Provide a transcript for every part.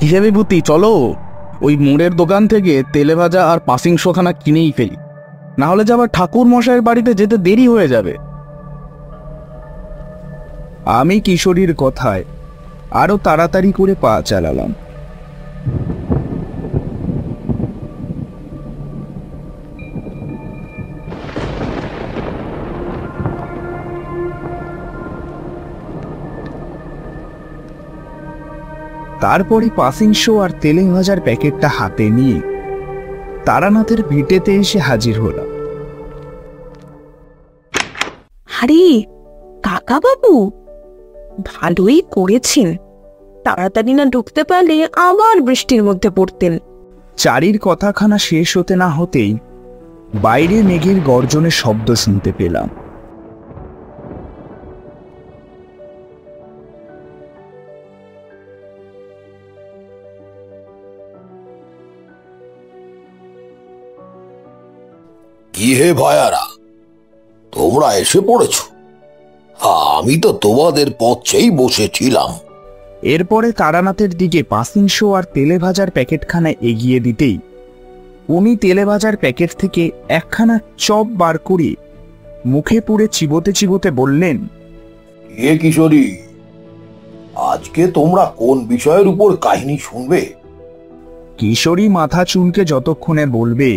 হিসেবে বিভূতি, চলো ওই মোড়ের দোকান থেকে তেলে ভাজা আর পাসিং শোখানা কিনেই ফেলি, না হলে যে আবার ঠাকুর মশাইয়ের বাড়িতে যেতে দেরি হয়ে যাবে। আমি কিশোরীর কথায় আরো তাড়াতাড়ি করে পা চালালাম। তারপরে পাসিং শো আর তেলে ভাজার প্যাকেটটা হাতে নিয়ে তারানাথের ভিটেতে এসে হাজির হলাম। আরে কাকা বাবু, ভালোই করেছেন, তাড়াতাড়ি না ঢুকতে পারলে আবার বৃষ্টির মধ্যে পড়তেন। চারির কথাখানা শেষ হতে না হতেই বাইরে মেঘের গর্জনের শব্দ শুনতে পেলাম। কি হে ভাইয়ারা, তোমরা এসে পড়েছ? আমি তো তোমাদের পথ চেয়েই বসেছিলাম। এরপরে তারানাথের দিকে পাসিং শো আর তেলে ভাজার প্যাকেটখানা এগিয়ে দিতেই উনি তেলে ভাজার প্যাকেট থেকে একখানা চপ বার করে মুখে পুরে চিবোতে চিবোতে বললেন, এ কিশোরী, আজকে তোমরা কোন বিষয়ের উপর কাহিনী শুনবে? কিশোরী মাথা চুলকে যতক্ষণে বলবে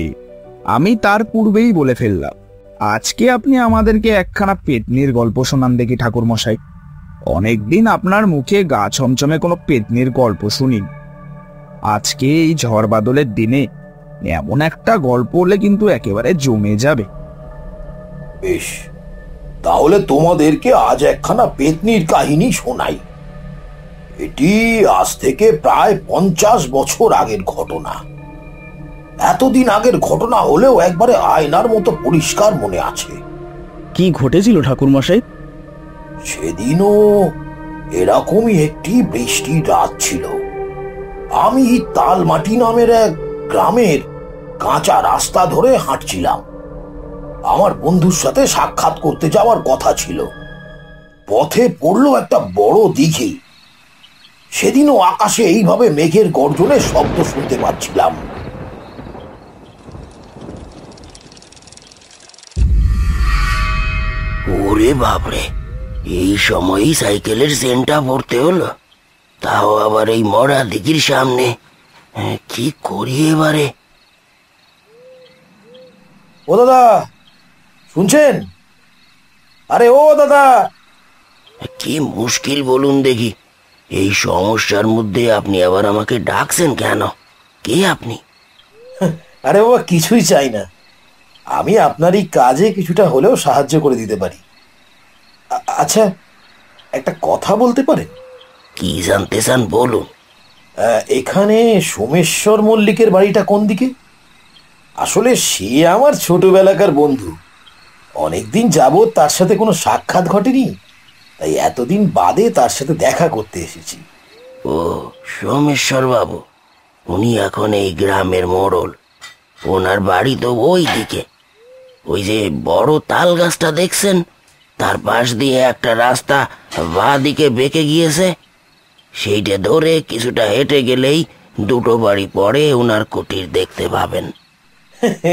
আমি তার পূর্বেই বলে ফেললাম, আজকে আপনি আমাদেরকে একখানা পেতনির গল্প শোনান দেখি ঠাকুর মশাই। অনেকদিন আপনার মুখে গা ছমছমে কোনো পেতনির গল্প শুনি। আজকে এই ঝড় বাদলের দিনে এমন একটা গল্প হলে কিন্তু একেবারে জমে যাবে। বেশ, তাহলে তোমাদেরকে আজ একখানা পেতনির কাহিনী শোনাই। এটি আজ থেকে প্রায় 50 বছর আগের ঘটনা। এতদিন আগের ঘটনা হলেও একবারে আয়নার মতো পরিষ্কার মনে আছে। কি ঘটেছিল ঠাকুর মশাই? সেদিনও এরকমই একটি বৃষ্টির রাত ছিল। আমি তালমাটি নামের এক গ্রামের কাঁচা রাস্তা ধরে হাঁটছিলাম। আমার বন্ধুর সাথে সাক্ষাৎ করতে যাওয়ার কথা ছিল। পথে পড়লো একটা বড় দিঘি। সেদিনও আকাশে এইভাবে মেঘের গর্জনের শব্দ শুনতে পাচ্ছিলাম। ওরে বাপরে, এই সময়ই সাইকেলের চেনটা পড়তে হলো, তাও আবার এই মরা দিঘির সামনে। কি করি এবারে? ও দাদা, শুনছেন? আরে ও দাদা! কি মুশকিল বলুন দেখি, এই সমস্যার মধ্যে আপনি আবার আমাকে ডাকছেন কেন? কে আপনি? আরে বাবা, কিছুই চাই না। আমি আপনার এই কাজে কিছুটা হলেও সাহায্য করে দিতে পারি। আচ্ছা, একটা কথা বলতে পারেন? কি জানতে চান বলুন। এখানে সোমেশ্বর মল্লিকের বাড়িটা কোন দিকে? আসলে সে আমার ছোটবেলাকার বন্ধু। অনেকদিন যাবৎ তার সাথে কোনো সাক্ষাৎ ঘটেনি, তাই এতদিন বাদে তার সাথে দেখা করতে এসেছি। ও, সোমেশ্বর বাবু, উনি এখন এই গ্রামের মোড়ল। ওনার বাড়ি তো ওই দিকে। ওই যে বড় তাল গাছটা দেখছেন, তার পাশ দিয়ে একটা রাস্তা বাঁ দিকে বেঁকে গিয়েছে। সেইটা ধরে কিছুটা হেঁটে গেলেই দুটো বাড়ি পরে ওনার কুটির দেখতে পাবেন।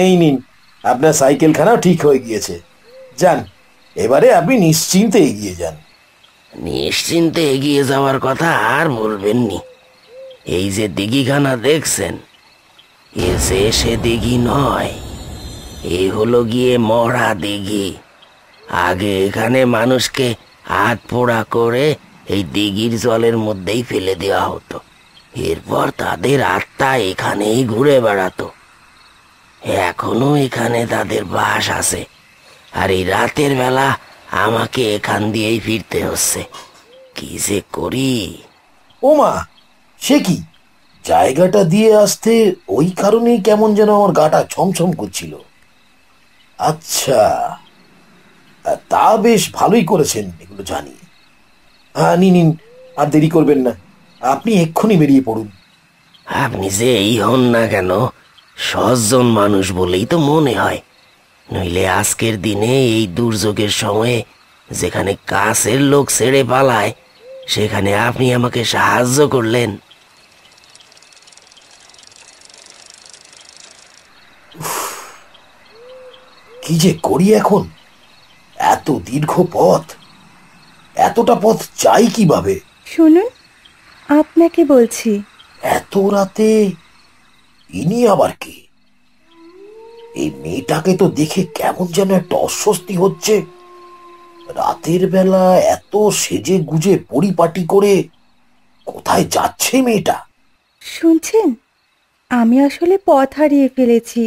এই নিন, আপনার সাইকেলখানাও ঠিক হয়ে গিয়েছে। যান, এবারে আপনি নিশ্চিন্তে এগিয়ে যান। নিশ্চিন্তে এগিয়ে যাওয়ার কথা আর বলবেননি। এই যে দিঘিখানা দেখছেন, সে দিঘি নয়, এই হলো গিয়ে মরা দিঘি। আগে এখানে মানুষকে হাত পোড়া করে এই দিঘির জলের মধ্যেই ফেলে দেওয়া হতো। এরপর তাদের আত্মা এখানেই ঘুরে বেড়াতো। এখনো এখানে তাদের বাস আছে, আর এই রাতের বেলা আমাকে এখান দিয়েই ফিরতে হচ্ছে। কি যে করি! ও মা, সে কি! জায়গাটা দিয়ে আসতে ওই কারণেই কেমন যেন আমার গাটা ছমছম করছিল। আচ্ছা, তা বেশ ভালোই করেছেন এগুলো জানি। হ্যাঁ, নিন, আর দেরি করবেন না, আপনি এক্ষুনি বেরিয়ে পড়ুন। আপনি যে এই হন না কেন, সজ্জন মানুষ বলেই তো মনে হয়। নইলে আজকের দিনে এই দুর্যোগের সময়ে যেখানে কাছের লোক ছেড়ে পালায়, সেখানে আপনি আমাকে সাহায্য করলেন। কি যে করি এখন? এত দীর্ঘ পথ, এতটা পথ চাই কিভাবে? শুনুন, আপনাকে বলছি। এত রাতে ইনি আবার কি? এই মেয়েটাকে তো দেখে কেমন যেন একটা অস্বস্তি হচ্ছে। রাতের বেলা এত সেজে গুজে পরিপাটি করে কোথায় যাচ্ছে মেয়েটা? শুনছেন, আমি আসলে পথ হারিয়ে ফেলেছি,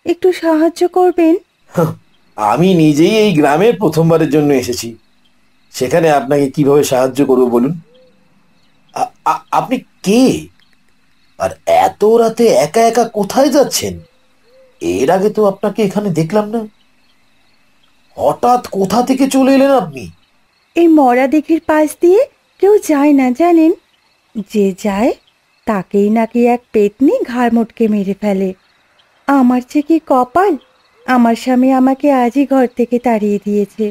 একটু সাহায্য করবেন? হাহ, আমি নিজেই এই গ্রামে প্রথমবারের জন্য এসেছি, সেখানে আপনাকে কিভাবে সাহায্য করব বলুন? আপনি কে? আর এত রাতে একা একা কোথায় যাচ্ছেন? এর আগে তো আপনাকে এখানে দেখলাম না। হঠাৎ কোথা থেকে চলে এলেন আপনি? এই মরা দিঘির পাশ দিয়ে কেউ যায় না জানেন, যে যায় তাকেই নাকি এক পেতনি ঘাড় মোটকে মেরে ফেলে। আমার যে কি কপাল, আমার স্বামী আমাকে আজই ঘর থেকে তাড়িয়ে দিয়েছে।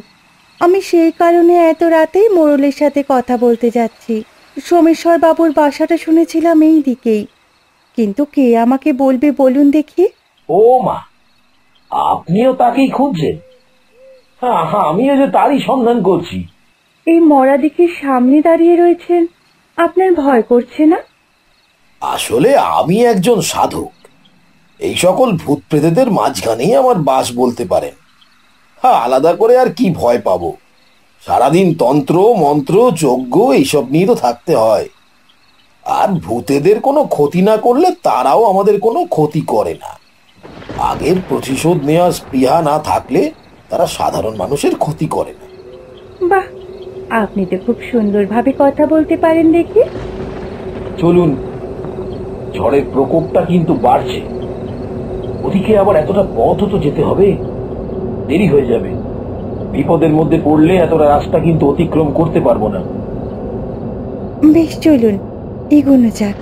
আমি সেই কারণে এত রাতেই মোড়লের সাথে কথা বলতে যাচ্ছি। সোমেশ্বর বাবুর বাসাটা শুনেছিলাম এই দিকেই, কিন্তু কে আমাকে বলবে বলুন দেখি? ও মা, আপনিও তাকেই খুঁজছেন? হ্যাঁ হ্যাঁ, আমিও যে তারই সন্ধান করছি। এই মরা দিঘির সামনে দাঁড়িয়ে রয়েছেন, আপনার ভয় করছে না? আসলে আমি একজন সাধক, এই সকল ভূত প্রেতেদের মাঝখানেই আমার বাস বলতে পারেন। হ্যাঁ, আলাদা করে আর কি ভয় পাবো? সারাদিন তন্ত্র মন্ত্র যজ্ঞ এইসব নিয়ে তো থাকতে হয়। আর ভূতেদের কোনো ক্ষতি না করলে তারাও আমাদের কোনো ক্ষতি করে না। আগের প্রতিশোধ নেওয়ার স্পৃহা না থাকলে তারা সাধারণ মানুষের ক্ষতি করে না। বাহ, আপনি তো খুব সুন্দরভাবে কথা বলতে পারেন দেখি। চলুন, ঝড়ের প্রকোপটা কিন্তু বাড়ছে। ওদিকে আবার এতটা পথ তো যেতে হবে, দেরি হয়ে যাবে। বিপদের মধ্যে পড়লে এতটা রাস্তা কিন্তু অতিক্রম করতে পারবো না। বেশ, চলুন এগোনো যাক।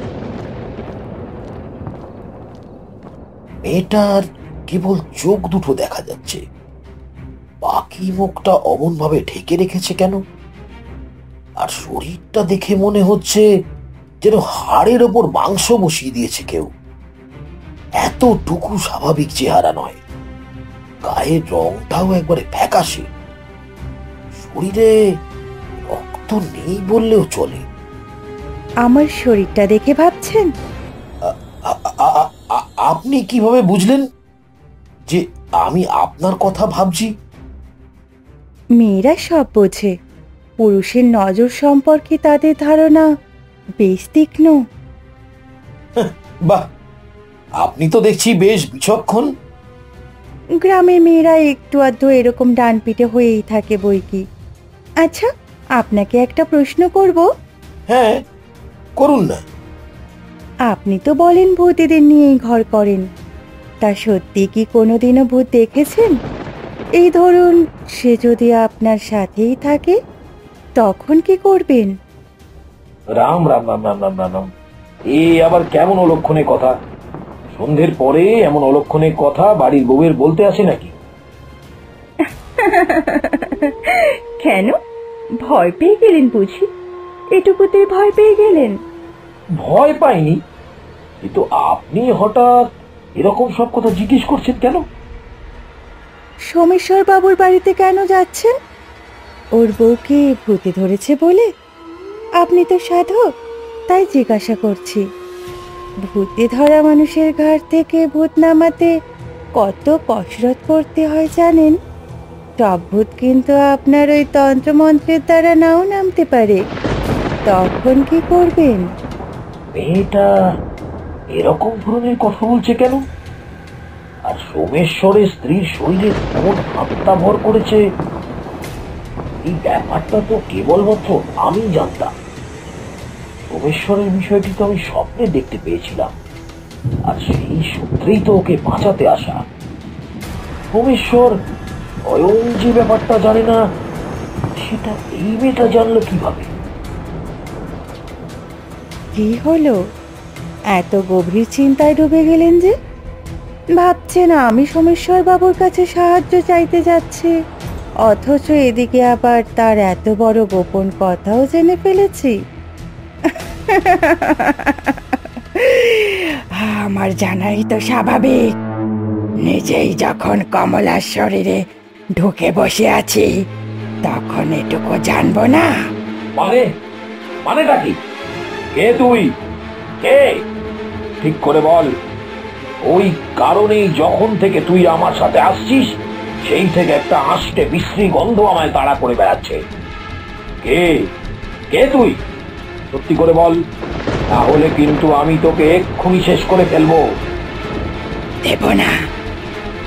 মেয়েটার কেবল চোখ দুটো দেখা যাচ্ছে, বাকি মুখটা অমন ভাবে ঢেকে রেখেছে কেন? আর শরীরটা দেখে মনে হচ্ছে যেন হাড়ের ওপর মাংস বসিয়ে দিয়েছে কেউ। এতটুকু স্বাভাবিক চেহারা নয়, গায়ের রংটাও একবারে ফ্যাকাশে। শরীরে রক্ত নেই বললেও চলে। আমার শরীরটা দেখে ভাবছেন? আপনি কিভাবে বুঝলেন যে আমি আপনার কথা ভাবছি? মেয়েরা সব বোঝে, পুরুষের নজর সম্পর্কে তাদের ধারণা বেশ তীক্ষ্ণ। বাহ, আপনি তো দেখছি বেশ বিচক্ষণ। গ্রামের মেয়েরা একটু আধটু এরকম ডান পিটে হয়েই থাকে বই কি। আচ্ছা, আপনাকে একটা প্রশ্ন করব। হ্যাঁ, করুন না। আপনি তো বলেন ভূতেদের নিয়েই ঘর করেন, তা সত্যি কি কোনোদিনও ভূত দেখেছেন? এই ধরুন, সে যদি আপনার সাথেই থাকে তখন কি করবেন? রাম রাম রাম রাম রাম রাম রাম, এ আবার কেমন অলক্ষণের কথা? সন্ধ্যের পরে এমন অলক্ষণের কথা বাড়ির বউয়ের বলতে আসে নাকি? কেন, ভয় পেয়ে গেলেন বুঝি? এটুকুতে ভয় পেয়ে গেলেন? ভয় পাইনি, কিন্তু আপনি হঠাৎ এরকম সব কথা জিজ্ঞেস করছেন কেন? সোমেশ্বর বাবুর বাড়িতে কেন যাচ্ছেন? ওর বউকে ভূতে ধরেছে বলে? আপনি তো সাধক, তাই জিজ্ঞাসা করছি। ভূতে ধরা মানুষের ঘাড় থেকে ভূত নামাতে কত কসরত করতে হয় জানেন? সব ভূত কিন্তু আপনার ওই তন্ত্রমন্ত্রের দ্বারা নাও নামতে পারে। তখন কি করবেন? মেয়েটা এরকম ধরনের কথা বলছে কেন? আর সোমেশ্বরের স্ত্রীর শরীরে কোন আত্মা ভর করেছে, এই ব্যাপারটা তো কেবলমাত্র আমি জানতাম। সোমেশ্বরের বিষয়টি তো আমি স্বপ্নে দেখতে পেয়েছিলাম, আর সেই সূত্রেই তো ওকে বাঁচাতে আসা। সোমেশ্বর স্বয়ং যে ব্যাপারটা জানে না, সেটা এই মেয়েটা জানলো কিভাবে? কি হলো, এত গভীর চিন্তায় ডুবে গেলেন যে? ভাবছেন আমি সোমেশ্বর বাবুর কাছে সাহায্য চাইতে যাচ্ছি, অথচ এদিকে আবার তার এত বড় গোপন কথাও জেনে ফেলেছি। আমার জানাই তো স্বাভাবিক। নিজেই যখন কমলার শরীরে ঢুকে বসে আছি তখন এটুকু জানবো না? মানেটা কি? কে তুই? কে? ঠিক করে বল। ওই কারণেই যখন থেকে তুই আমার সাথে আসছিস সেই থেকে একটা আষ্টে বিশ্রী গন্ধ আমায় তাড়া করে বেড়াচ্ছে। কে? কে তুই? সত্যি করে বল, তাহলে কিন্তু আমি তোকে এক্ষুনি শেষ করে ফেলবো। দেব না,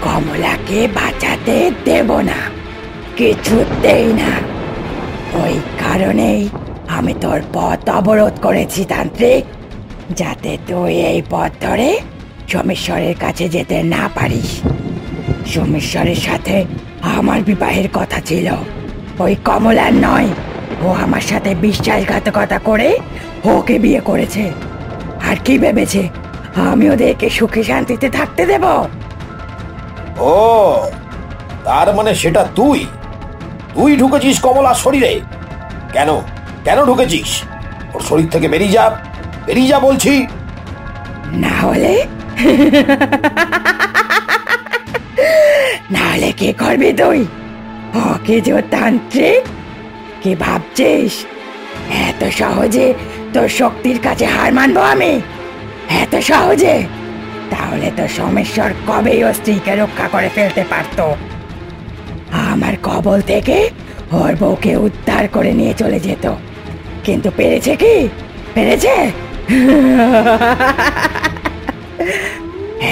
কমলাকে বাঁচাতে দেব না, কিছুতেই না। ওই কারণেই আমি তোর পথ অবরোধ করেছি তান্ত্রিক, যাতে তুই এই পথ ধরে সোমেশ্বরের কাছে যেতে না পারিস। সোমেশ্বরের সাথে আমার বিবাহের কথা ছিল, ওই কমলার নয়। ও আমার সাথে বিশ্বাসঘাতকতা করে ওকে বিয়ে করেছে। আর কি ভেবেছে আমি ওদেরকে সুখে শান্তিতে থাকতে দেব? ও, তার মানে সেটা তুই তুই ঢুকেছিস কমলার শরীরে? কেন কেন ঢুকেছিস? ওর শরীর থেকে বেরিয়ে যা, বেরিয়ে যা বলছি। না হলে না হলে কি করবি তুই? ওকে যে তান্ত্রিক, কি ভাবছিস এত সহজে তোর শক্তির কাছে হার মানবো আমি? এত সহজে? তাহলে তো সোমেশ্বর কবেই ওর স্ত্রীকে রক্ষা করে ফেলতে পারতো। আমার কবল থেকে ওর বউকে উদ্ধার করে নিয়ে চলে যেত, কিন্তু পেরেছে কি? পেরেছে?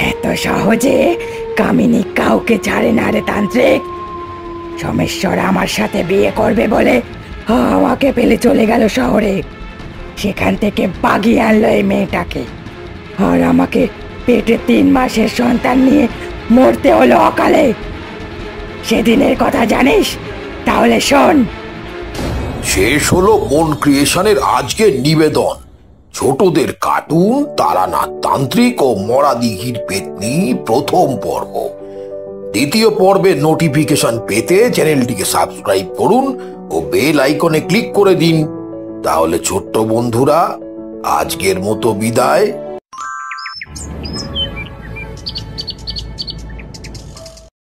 এত সহজে কামিনী কাউকে ছাড়ে না রে তান্ত্রিক। সোমেশ্বর আমার সাথে বিয়ে করবে বলে আমাকে ফেলে চলে গেল শহরে। সেখান থেকে বাগিয়ে আনলো এই মেয়েটাকে, আর আমাকে পেটে 3 মাসের সন্তান নিয়ে মরতে হলো অকালে। সেদিনের কথা জানিস? তাহলে শোন। শেষ হলো মন ক্রিয়েশনের আজকের নিবেদন। ছোটদের কার্টুন তারানাথ তান্ত্রিক ও মরা দিঘির পেতনি প্রথম পর্ব। দ্বিতীয় পর্বের নোটিফিকেশন পেতে চ্যানেলটিকে সাবস্ক্রাইব করুন ও বেল আইকনে ক্লিক করে দিন। তাহলে ছোট্ট বন্ধুরা, আজকের মতো বিদায়।